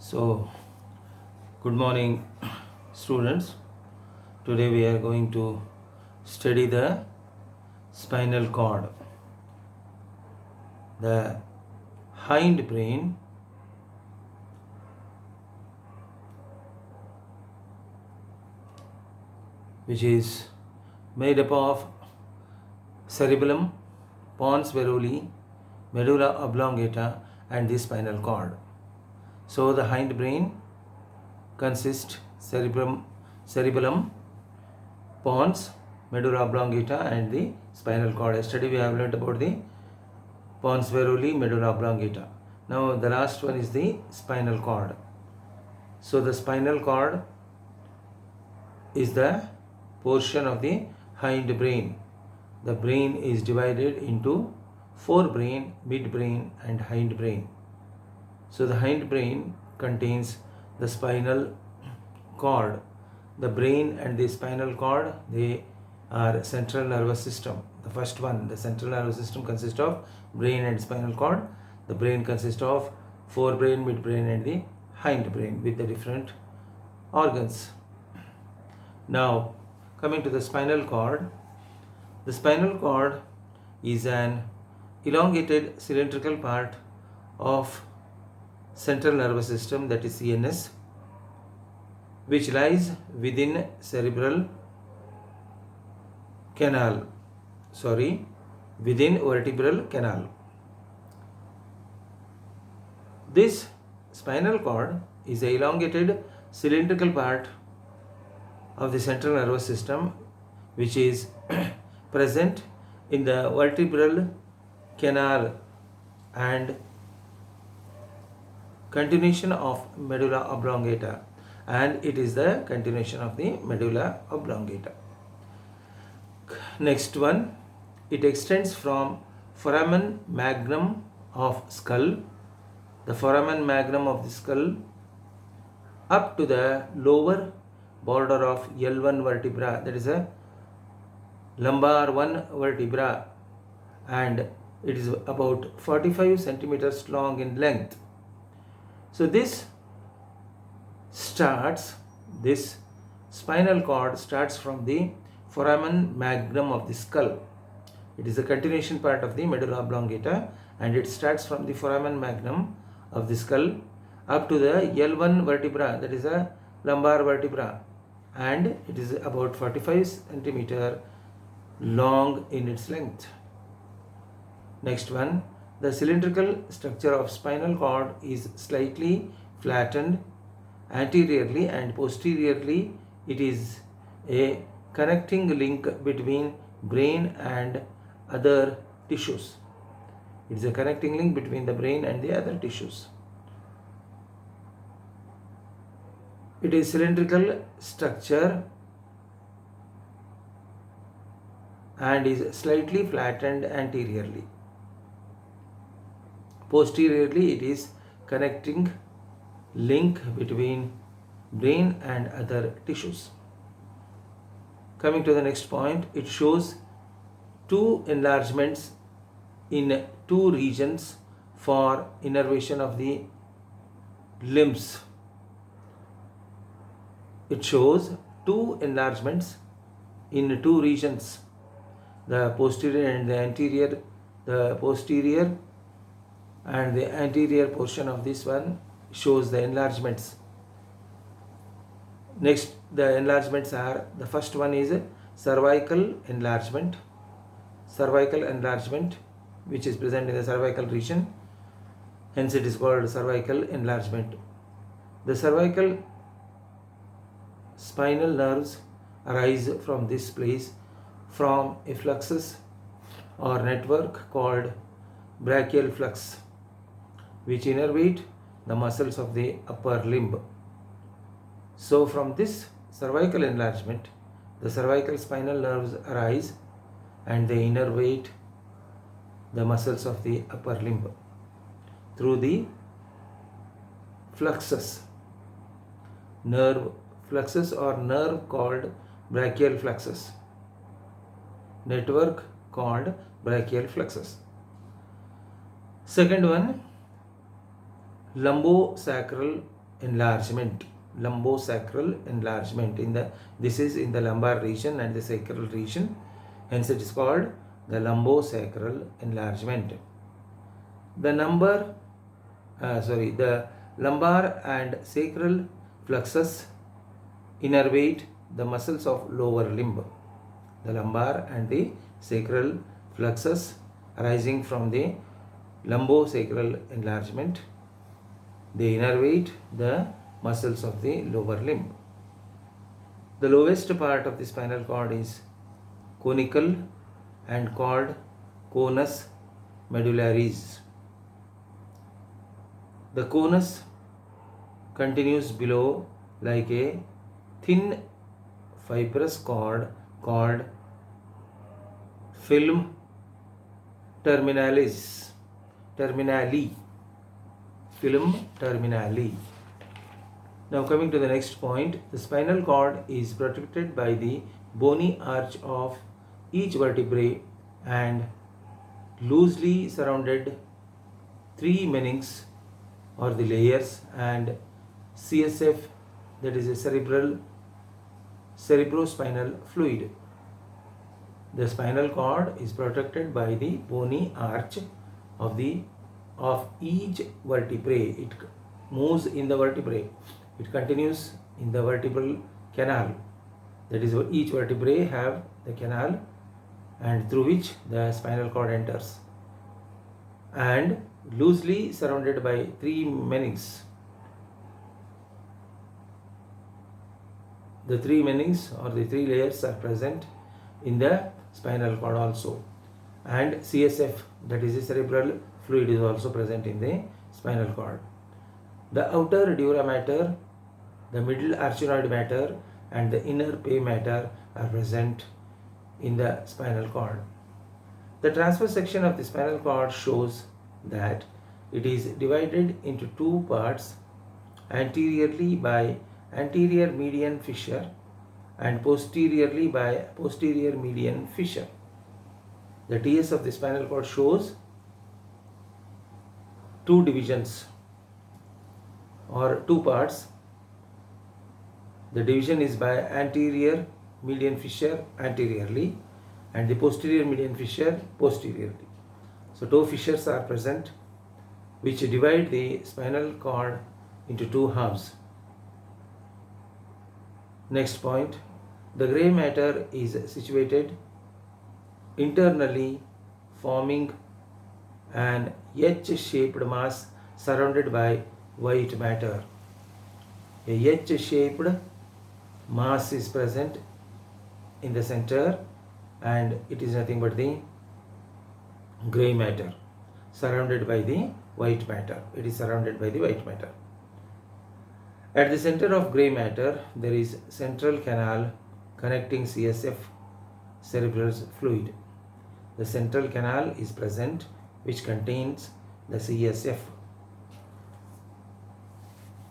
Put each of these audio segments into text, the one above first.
So, good morning, students. Today we are going to study the spinal cord, the hind brain, which is made up of cerebellum, pons varolii, medulla oblongata, and the spinal cord. So, the hind brain consists cerebellum, pons, medulla oblongata, and the spinal cord. Yesterday we have learned about the pons varolii, medulla oblongata. Now the last one is the spinal cord. So the spinal cord is the portion of the hind brain. The brain is divided into forebrain, midbrain, and hind brain. So the hind brain contains the spinal cord. The brain and the spinal cord, they are central nervous system. The first one, the central nervous system, consists of brain and spinal cord. The brain consists of forebrain, midbrain, and the hind brain with the different organs. Now, coming to the spinal cord is an elongated cylindrical part of central nervous system, that is CNS, which lies within within vertebral canal. This spinal cord is a elongated cylindrical part of the central nervous system which is present in the vertebral canal and continuation of medulla oblongata, and it is the continuation of the medulla oblongata. Next one, it extends from foramen magnum of skull, the foramen magnum of the skull, up to the lower border of L1 vertebra, that is a lumbar 1 vertebra, and it is about 45 centimeters long in length. So this spinal cord starts from the foramen magnum of the skull. It is a continuation part of the medulla oblongata, and it starts from the foramen magnum of the skull up to the L1 vertebra, that is a lumbar vertebra, and it is about 45 centimeter long in its length. Next one, the cylindrical structure of spinal cord is slightly flattened anteriorly and posteriorly. It is a connecting link between brain and other tissues. It is a connecting link between the brain and the other tissues. It is cylindrical structure and is slightly flattened anteriorly. Posteriorly, it is connecting link between brain and other tissues. Coming to the next point, it shows two enlargements in two regions for innervation of the limbs. It shows two enlargements in two regions, the posterior and the anterior. The posterior and the anterior portion of this one shows the enlargements. Next, the enlargements are, the first one is cervical enlargement, which is present in the cervical region, hence it is called cervical enlargement. The cervical spinal nerves arise from this place from a fluxus or network called brachial flux, which innervate the muscles of the upper limb. So from this cervical enlargement, the cervical spinal nerves arise and they innervate the muscles of the upper limb through the fluxus or nerve called brachial flexus, network called brachial flexus. Second one, lumbosacral enlargement, lumbosacral enlargement. This is in the lumbar region and the sacral region. Hence it is called the lumbosacral enlargement. The lumbar and sacral flexus innervate the muscles of lower limb. The lumbar and the sacral flexus arising from the lumbosacral enlargement, they innervate the muscles of the lower limb. The lowest part of the spinal cord is conical and called conus medullaris. The conus continues below like a thin fibrous cord called film terminali. Now coming to the next point, the spinal cord is protected by the bony arch of each vertebrae and loosely surrounded three meninges or the layers and CSF, that is a cerebrospinal fluid. The spinal cord is protected by the bony arch of each vertebrae. It moves in the vertebrae. It continues in the vertebral canal. That is, each vertebrae have the canal and through which the spinal cord enters, and loosely surrounded by three meninges. The three meninges or the three layers are present in the spinal cord also, and CSF, that is the cerebral fluid, is also present in the spinal cord. The outer dura mater, the middle arachnoid mater and the inner pay mater are present in the spinal cord. The transverse section of the spinal cord shows that it is divided into two parts, anteriorly by anterior median fissure and posteriorly by posterior median fissure. The TS of the spinal cord shows two divisions or two parts. The division is by anterior median fissure anteriorly and the posterior median fissure posteriorly. So two fissures are present which divide the spinal cord into two halves. Next point, the grey matter is situated internally, forming an H-shaped mass surrounded by white matter. A H-shaped mass is present in the center and it is nothing but the grey matter surrounded by the white matter. It is surrounded by the white matter. At the center of grey matter, there is central canal connecting CSF cerebral fluid. The central canal is present which contains the CSF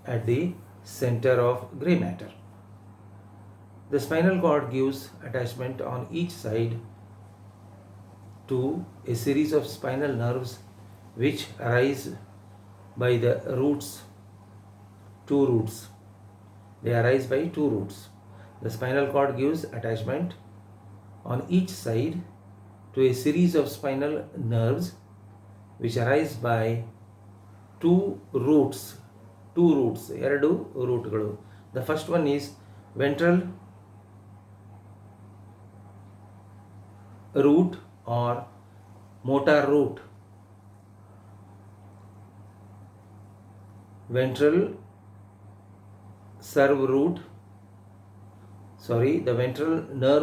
at the center of grey matter. The spinal cord gives attachment on each side to a series of spinal nerves which arise by the roots. Two roots. They arise by two roots. The spinal cord gives attachment on each side to a series of spinal nerves which arise by two roots. ಎರಡು ರೂಟ್ಗಳು. The first one is ventral root or motor root. Ventral nerve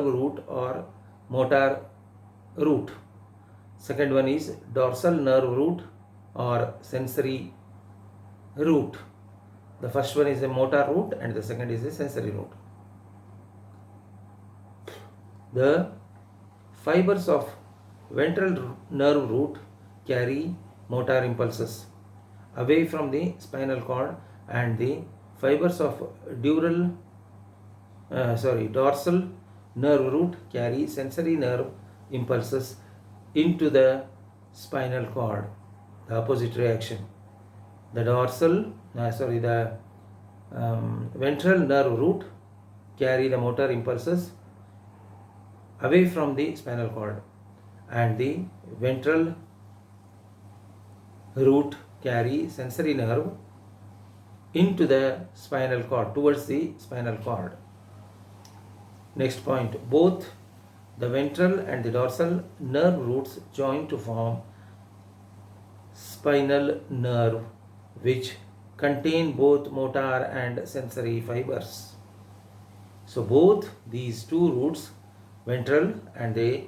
root or motor root. Second one is dorsal nerve root or sensory root. The first one is a motor root and the second is a sensory root. The fibers of ventral nerve root carry motor impulses away from the spinal cord, and the fibers of dorsal nerve root carry sensory nerve impulses into the spinal cord. The opposite reaction. The ventral nerve root carry the motor impulses away from the spinal cord, and the ventral root carry sensory nerve into the spinal cord, towards the spinal cord. Next point, both the ventral and the dorsal nerve roots join to form spinal nerve, which contain both motor and sensory fibers. So both these two roots, ventral and the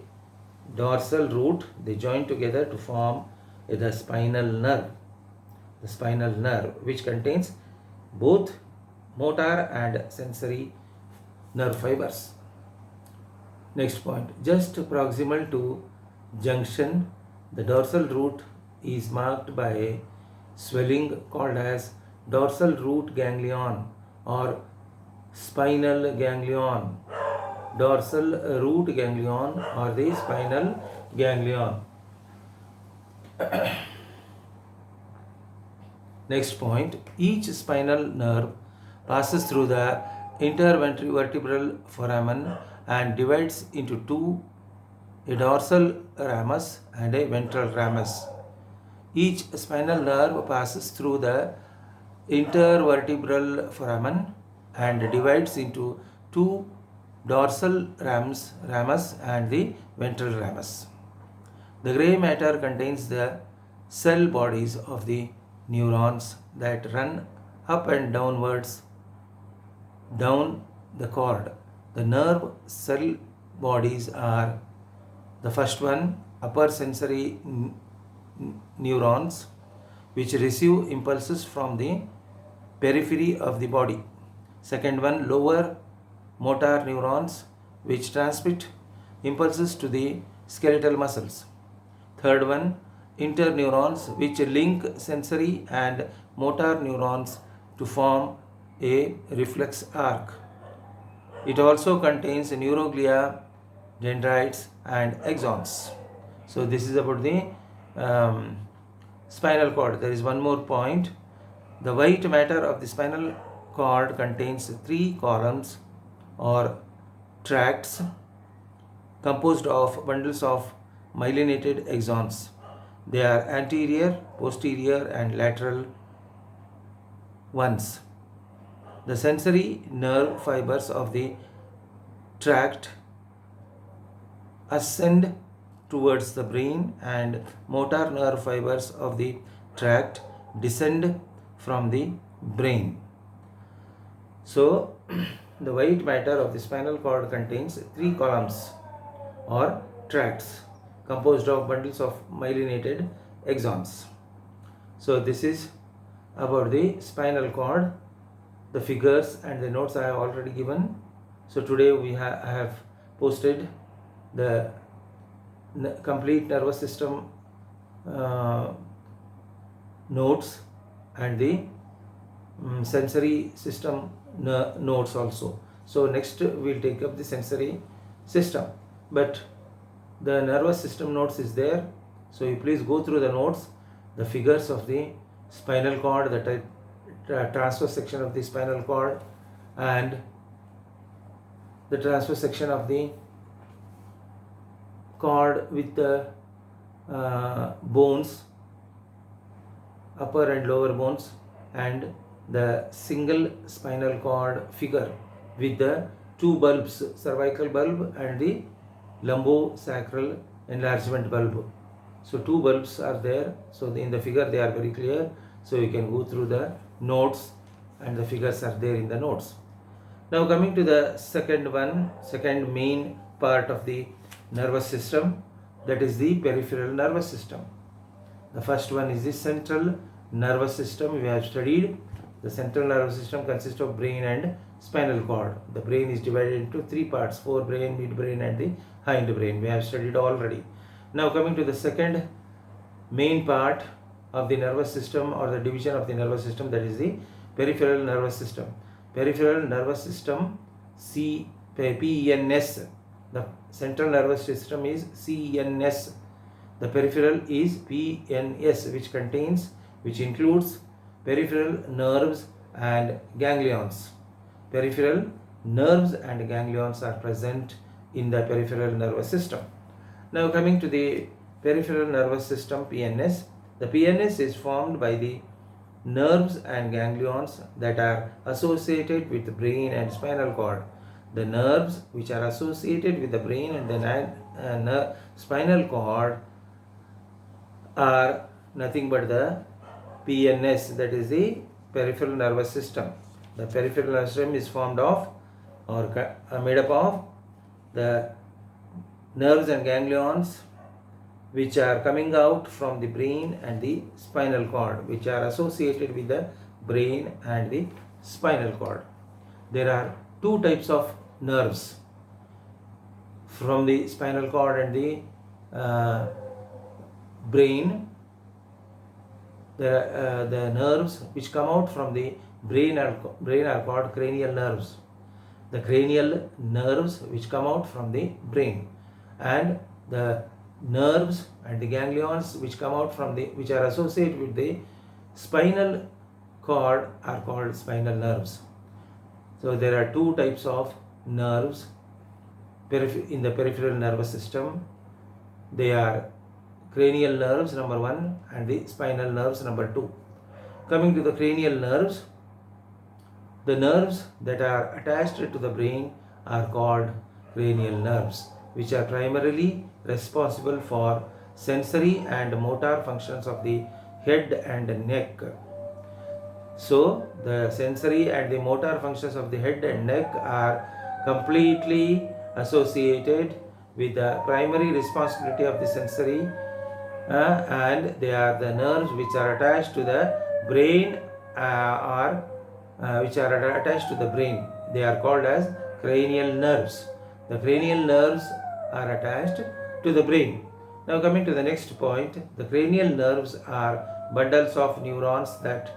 dorsal root, they join together to form the spinal nerve. The spinal nerve, which contains both motor and sensory nerve fibers. Next point, just proximal to junction, the dorsal root is marked by a swelling called as dorsal root ganglion or spinal ganglion. Dorsal root ganglion or the spinal ganglion. Next point, each spinal nerve passes through the intervertebral foramen and divides into two, a dorsal ramus and a ventral ramus. Each spinal nerve passes through the intervertebral foramen and divides into two, dorsal ramus and the ventral ramus. The grey matter contains the cell bodies of the neurons that run up and downwards down the cord. The nerve cell bodies are: the first one, upper sensory neurons, which receive impulses from the periphery of the body. Second one, lower motor neurons, which transmit impulses to the skeletal muscles. Third one, interneurons, which link sensory and motor neurons to form a reflex arc. It also contains neuroglia, dendrites and axons. So this is about the spinal cord. There is one more point. The white matter of the spinal cord contains three columns or tracts composed of bundles of myelinated axons. They are anterior, posterior and lateral ones. The sensory nerve fibers of the tract ascend towards the brain, and motor nerve fibers of the tract descend from the brain. So, the white matter of the spinal cord contains three columns or tracts composed of bundles of myelinated axons. So, this is about the spinal cord. The figures and the notes I have already given. So, today I have posted the complete nervous system notes and the sensory system notes also. So next we'll take up the sensory system, but the nervous system notes is there. So you please go through the notes, the figures of the spinal cord, the transverse section of the spinal cord and the transverse section of the cord with the bones, upper and lower bones, and the single spinal cord figure with the two bulbs, cervical bulb and the lumbosacral enlargement bulb. So two bulbs are there. So in the figure they are very clear. So you can go through the notes and the figures are there in the notes. Now coming to the second main part of the nervous system, that is the peripheral nervous system. The first one is the central nervous system. We have studied the central nervous system consists of brain and spinal cord. The brain is divided into three parts: forebrain, midbrain and the hindbrain. We have studied already. Now coming to the second main part of the nervous system or the division of the nervous system, that is the peripheral nervous system. Peripheral nervous system, PNS. The central nervous system is CNS. The peripheral is PNS, which includes peripheral nerves and ganglions. Peripheral nerves and ganglions are present in the peripheral nervous system. Now coming to the peripheral nervous system, PNS. The PNS is formed by the nerves and ganglions that are associated with the brain and spinal cord. The nerves which are associated with the brain and the spinal cord are nothing but the PNS, that is the peripheral nervous system. The peripheral nervous system is formed of or made up of the nerves and ganglions which are coming out from the brain and the spinal cord, which are associated with the brain and the spinal cord. There are two types of nerves from the spinal cord and the brain. The nerves which come out from the brain are called cranial nerves. The cranial nerves which come out from the brain, and the nerves and the ganglions which come out from which are associated with the spinal cord are called spinal nerves. So there are two types of nerves in the peripheral nervous system. They are cranial nerves number 1 and the spinal nerves number 2. Coming to the cranial nerves, the nerves that are attached to the brain are called cranial nerves, which are primarily responsible for sensory and motor functions of the head and neck. So the sensory and the motor functions of the head and neck are completely associated with the primary responsibility of the sensory, and they are the nerves which are attached to the brain which are attached to the brain. They are called as cranial nerves. The cranial nerves are attached to the brain. Now coming to the next point, the cranial nerves are bundles of neurons that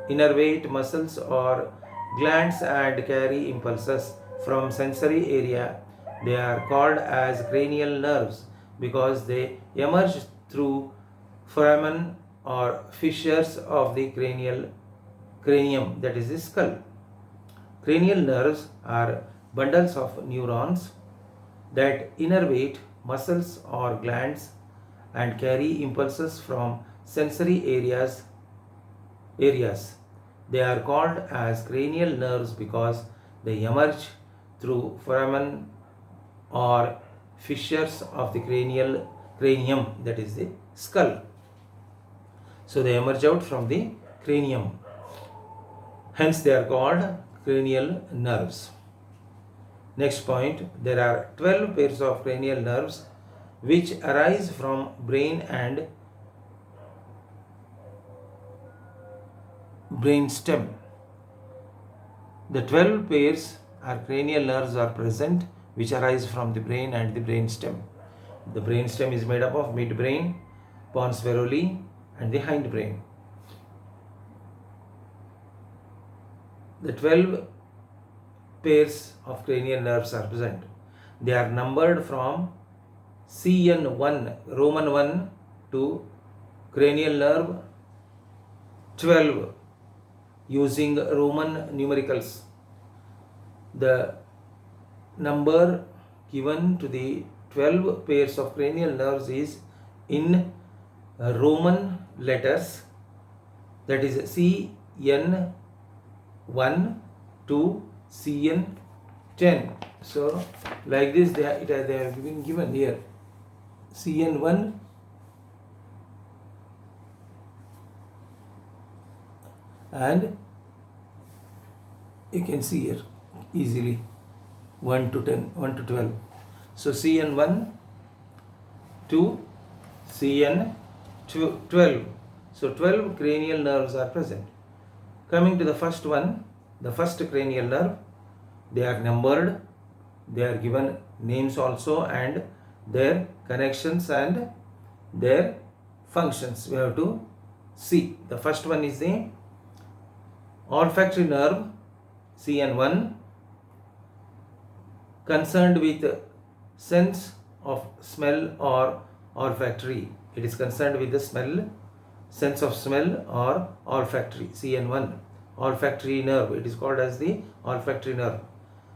innervate muscles or glands and carry impulses from sensory area. They are called as cranial nerves because they emerge through foramen or fissures of the cranium, that is the skull. Cranial nerves are bundles of neurons that innervate muscles or glands and carry impulses from sensory areas. They are called as cranial nerves because they emerge through foramen or fissures of the cranium, that is the skull. So they emerge out from the cranium. Hence they are called cranial nerves. Next point, there are 12 pairs of cranial nerves which arise from brain and brain stem. The 12 pairs of cranial nerves are present which arise from the brain and the brain stem. The brain stem is made up of midbrain, pons varolii and the hindbrain. The 12 pairs of cranial nerves are present. They are numbered from CN1, Roman 1 to cranial nerve 12 using Roman numericals. The number given to the 12 pairs of cranial nerves is in Roman letters, that is CN1 to CN10. So like this they are being given here. CN1 and you can see here easily 1 to 10, 1 to 12. So CN1 to CN12. So 12 cranial nerves are present. Coming to the first one, the first cranial nerve, they are numbered, they are given names also and their connections and their functions. We have to see. The first one is the olfactory nerve, CN1, concerned with sense of smell or olfactory. It is concerned with the sense of smell or olfactory, CN1. olfactory nerve. It is called as the olfactory nerve.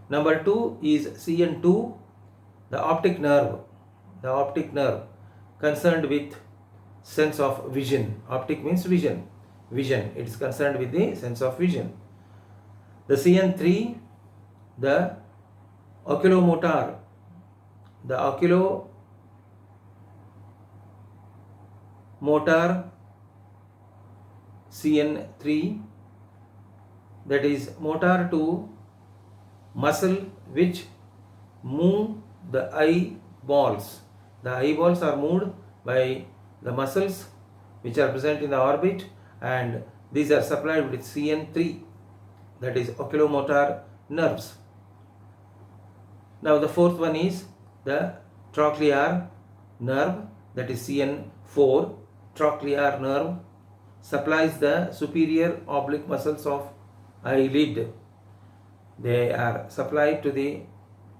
Number 2 is CN2, the optic nerve. The optic nerve concerned with sense of vision. Optic means vision. Vision. It is concerned with the sense of vision. The CN3, the oculomotor. The oculomotor CN3, that is motor to muscle which move the eyeballs. The eyeballs are moved by the muscles which are present in the orbit, and these are supplied with CN3, that is oculomotor nerves. Now the fourth one is the trochlear nerve, that is CN4. Trochlear nerve supplies the superior oblique muscles of eyelid. They are supplied to the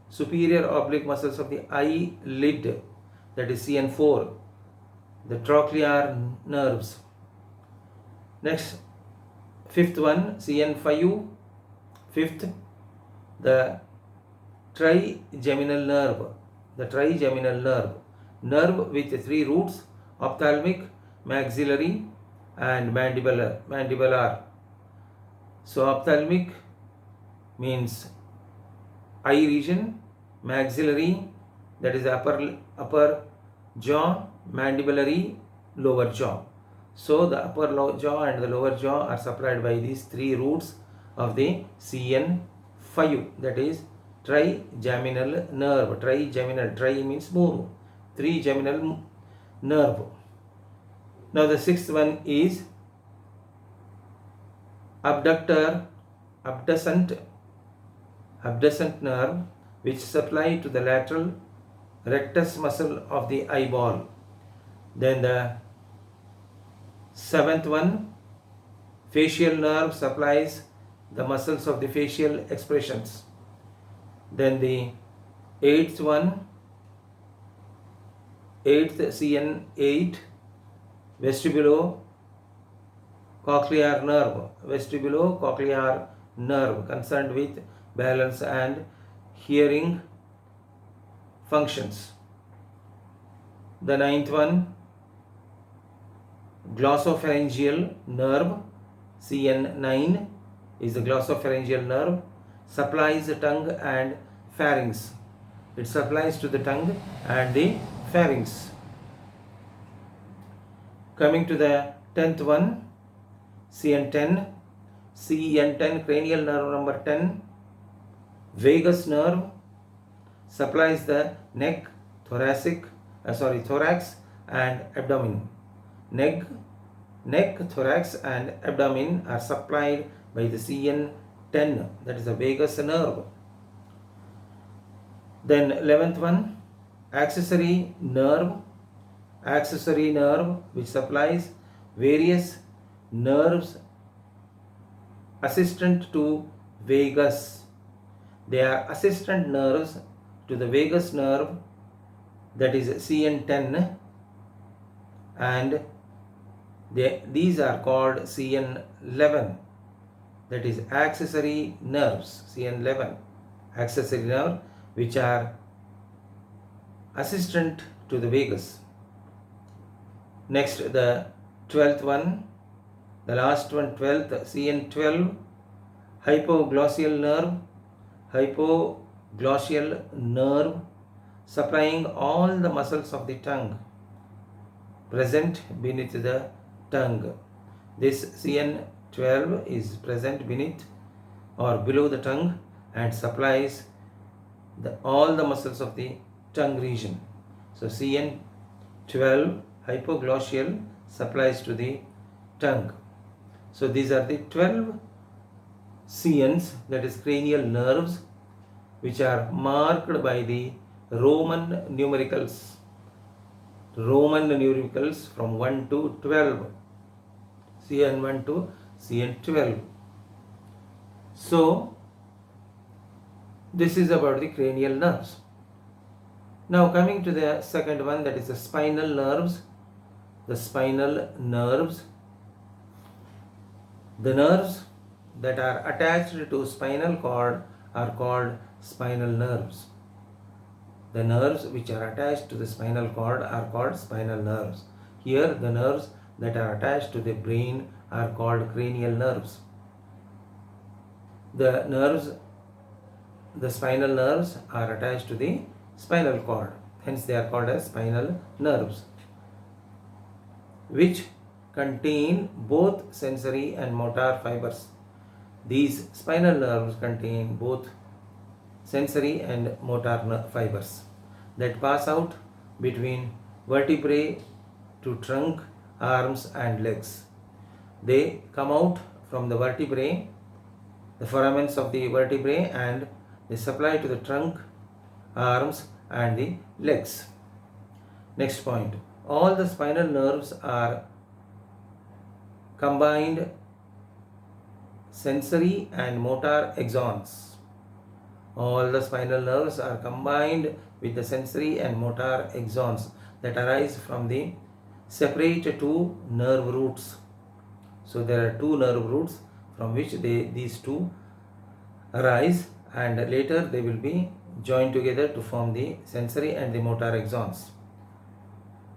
superior oblique muscles of the eyelid, that is CN4, the trochlear nerves. Next, fifth one, CN5. Fifth, the trigeminal nerve. The trigeminal nerve with 3 roots: ophthalmic, maxillary, and mandibular. So ophthalmic means eye region, maxillary, that is upper jaw, mandibulary, lower jaw. So the upper jaw and the lower jaw are supplied by these 3 roots of the CN5, that is trigeminal nerve. Trigeminal, tri means move, trigeminal nerve. Now the sixth one is abducent nerve, which supply to the lateral rectus muscle of the eyeball. Then the seventh one, facial nerve, supplies the muscles of the facial expressions. Then the eighth one, CN8, vestibulocochlear nerve, concerned with balance and hearing functions. The ninth one, glossopharyngeal nerve, CN9, is the glossopharyngeal nerve, supplies the tongue and pharynx. It supplies to the tongue and the pharynx. Coming to the 10th one, CN10, cranial nerve number 10, vagus nerve, supplies the neck, thorax and abdomen. Neck, thorax and abdomen are supplied by the CN10, that is the vagus nerve. Then 11th one, accessory nerve, which supplies various nerves assistant to vagus. They are assistant nerves to the vagus nerve, that is CN10, and these are called CN11, that is accessory nerves. CN11, accessory nerve, which are assistant to the vagus. Next, the 12th one, the last one, 12th, CN12, hypoglossal nerve, supplying all the muscles of the tongue present beneath the tongue. This CN12 is present beneath or below the tongue and supplies all the muscles of the tongue region. So CN12, hypoglossal, supplies to the tongue. So these are the 12 CNs, that is cranial nerves, which are marked by the Roman numericals from 1 to 12. CN1 to CN12. So this is about the cranial nerves. Now coming to the second one, that is the spinal nerves. The spinal nerves. The nerves that are attached to spinal cord are called spinal nerves. The nerves which are attached to the spinal cord are called spinal nerves. Here, the nerves that are attached to the brain are called cranial nerves. The spinal nerves are attached to the spinal cord. Hence, they are called as spinal nerves, which contain both sensory and motor fibers. These spinal nerves contain both sensory and motor fibers that pass out between vertebrae to trunk, arms and legs. They come out from the vertebrae, the foramens of the vertebrae, and they supply to the trunk, arms and the legs. Next point. All the spinal nerves are combined sensory and motor axons. All the spinal nerves are combined with the sensory and motor axons that arise from the separate two nerve roots. So there are two nerve roots from which these two arise, and later they will be joined together to form the sensory and the motor axons.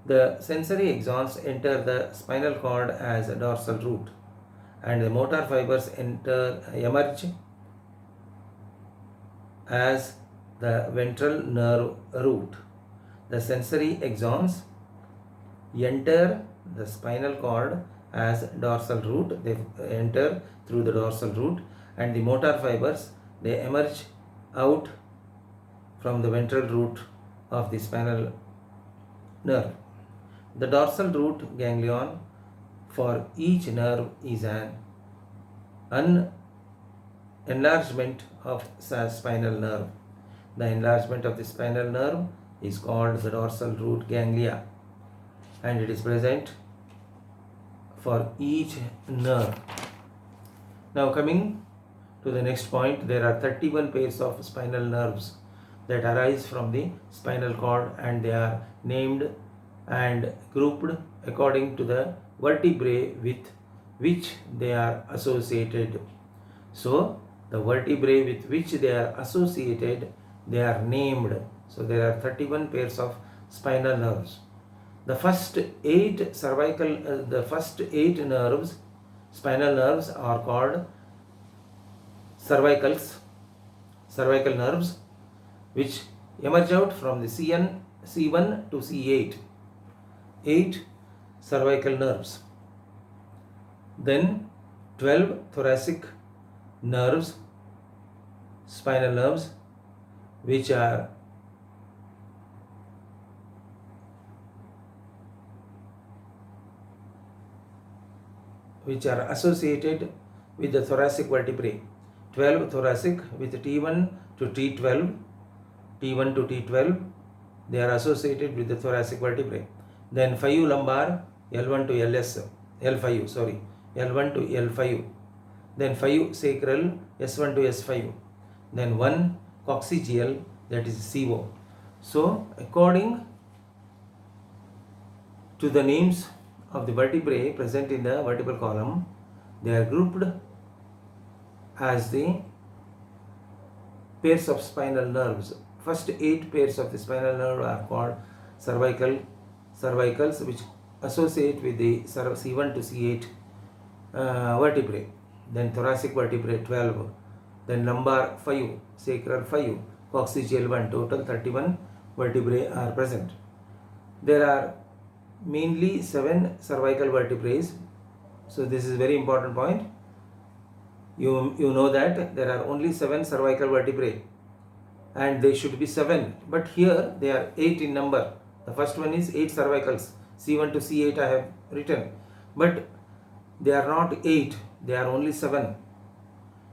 The sensory axons enter the spinal cord as a dorsal root, and the motor fibers emerge as the ventral nerve root. The sensory axons enter the spinal cord as dorsal root. They enter through the dorsal root, and the motor fibers, they emerge out from the ventral root of the spinal nerve. The dorsal root ganglion for each nerve is an enlargement of spinal nerve. The enlargement of the spinal nerve is called the dorsal root ganglia, and it is present for each nerve. Now coming to the next point, there are 31 pairs of spinal nerves that arise from the spinal cord, and they are named and grouped according to the vertebrae with which they are associated. So the vertebrae with which they are associated, they are named. So there are 31 pairs of spinal nerves. The first eight nerves, spinal nerves, are called cervical nerves, which emerge out from the C1 to C8. 8 cervical nerves. Then 12 thoracic nerves, spinal nerves, which are associated with the thoracic vertebrae. 12 thoracic with T1 to T12, they are associated with the thoracic vertebrae. Then 5 lumbar, L1 to L5. Then 5 sacral, S1 to S5. Then 1 coccygeal, that is CO. So according to the names of the vertebrae present in the vertebral column, they are grouped as the pairs of spinal nerves. First 8 pairs of the spinal nerve are called cervicals, which associate with the C1 to C8 vertebrae. Then thoracic vertebrae 12, then lumbar 5, sacral 5, coccygeal 1. Total 31 vertebrae are present. There are mainly 7 cervical vertebrae. So this is very important point. You know that there are only 7 cervical vertebrae, and they should be 7, but here they are 8 in number. The first one is 8 cervicals, C1 to C8 I have written, but they are not 8, they are only 7.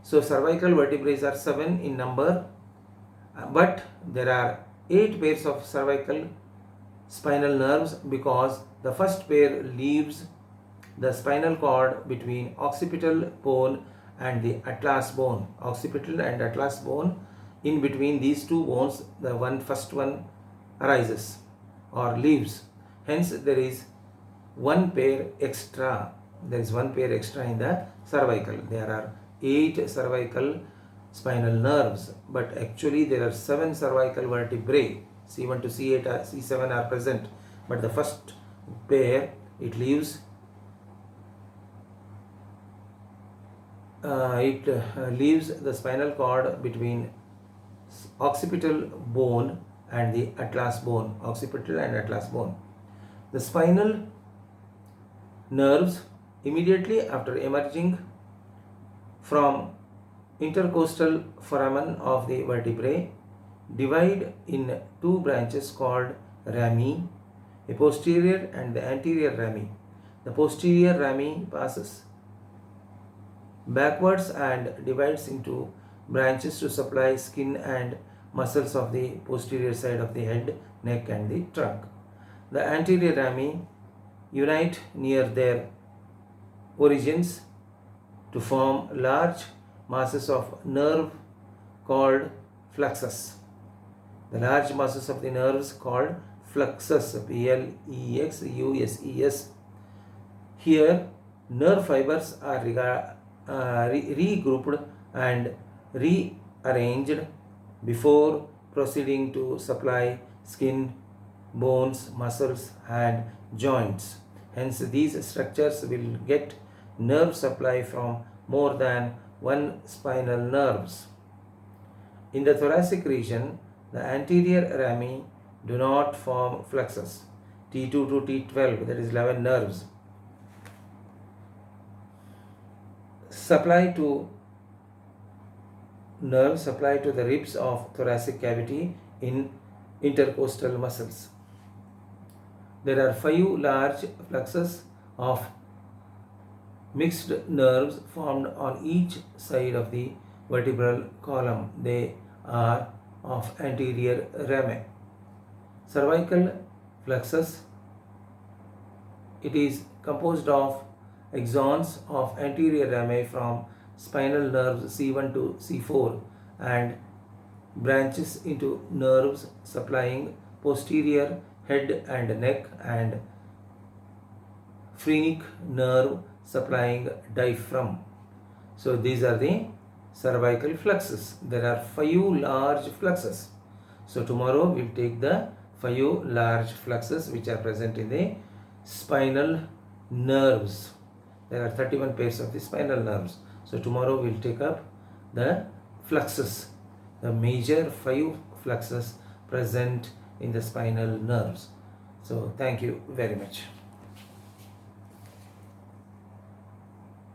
So cervical vertebrae are 7 in number, but there are 8 pairs of cervical spinal nerves, because the first pair leaves the spinal cord between occipital bone and the atlas bone. Occipital and atlas bone, in between these two bones, the first one arises or leaves. Hence there is one pair extra. There is one pair extra in the cervical. There are 8 cervical spinal nerves, but actually there are 7 cervical vertebrae. C1 to C8 or C7 are present, but the first pair it leaves the spinal cord between occipital bone and the atlas bone, occipital and atlas bone. The spinal nerves immediately after emerging from intercostal foramen of the vertebrae divide in two branches called rami, a posterior and the anterior rami. The posterior rami passes backwards and divides into branches to supply skin and muscles of the posterior side of the head, neck and the trunk. The anterior rami unite near their origins to form large masses of nerve called flexus. The large masses of the nerves called flexus, Plexuses. Here, nerve fibers are regrouped and rearranged before proceeding to supply skin, bones, muscles and joints. Hence, these structures will get nerve supply from more than one spinal nerves. In the thoracic region, the anterior rami do not form flexus. T2 to T12, that is 11 nerves, supply to the ribs of thoracic cavity in intercostal muscles. There are 5 large plexus of mixed nerves formed on each side of the vertebral column. They are of anterior rami. Cervical plexus, it is composed of axons of anterior rami from spinal nerves C1 to C4 and branches into nerves supplying posterior head and neck and phrenic nerve supplying diaphragm. So these are the cervical flexus. There are 5 large flexus. So tomorrow we'll take the 5 large flexus which are present in the spinal nerves. There are 31 pairs of the spinal nerves. So tomorrow we'll take up the flexus, the major 5 flexus present in the spinal nerves. So thank you very much.